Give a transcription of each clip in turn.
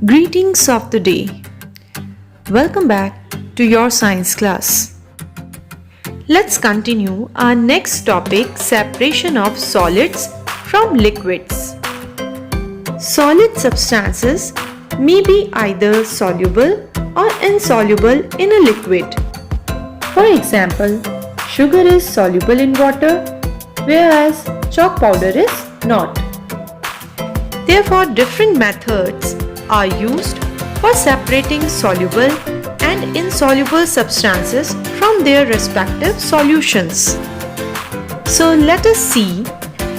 Greetings of the day. Welcome back to your science class. Let's continue our next topic, separation of solids from liquids. Solid substances may be either soluble or insoluble in a liquid. For example, sugar is soluble in water, whereas chalk powder is not. Therefore, different methods are used for separating soluble and insoluble substances from their respective solutions. So let us see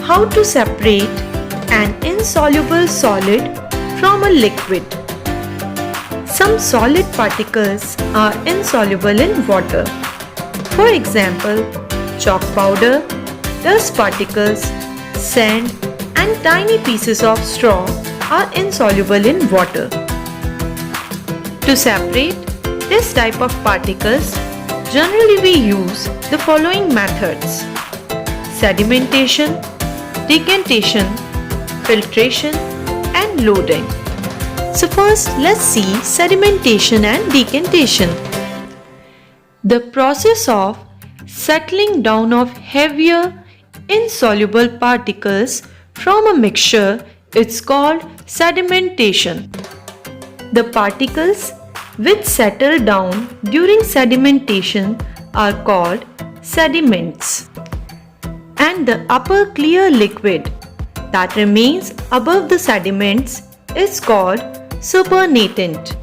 how to separate an insoluble solid from a liquid. Some solid particles are insoluble in water. For example, chalk powder, dust particles, sand, and tiny pieces of straw are insoluble in water. To separate this type of particles, generally we use the following methods: sedimentation, decantation, filtration, and loading. So first, let's see sedimentation and decantation. The process of settling down of heavier insoluble particles from a mixture is called sedimentation. The particles which settle down during sedimentation are called sediments. And the upper clear liquid that remains above the sediments is called supernatant.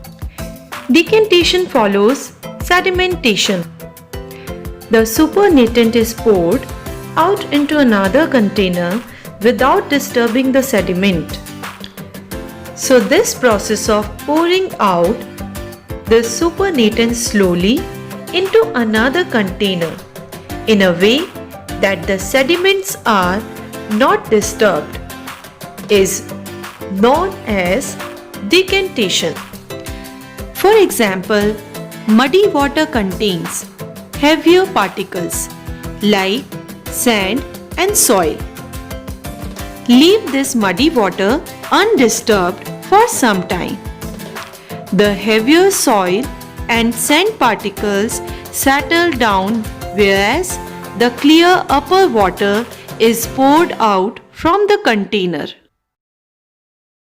Decantation follows sedimentation. The supernatant is poured out into another container without disturbing the sediment. So this process of pouring out the supernatant slowly into another container in a way that the sediments are not disturbed is known as decantation. For example, muddy water contains heavier particles like sand and soil. Leave this muddy water undisturbed for some time. The heavier soil and sand particles settle down, whereas the clear upper water is poured out from the container.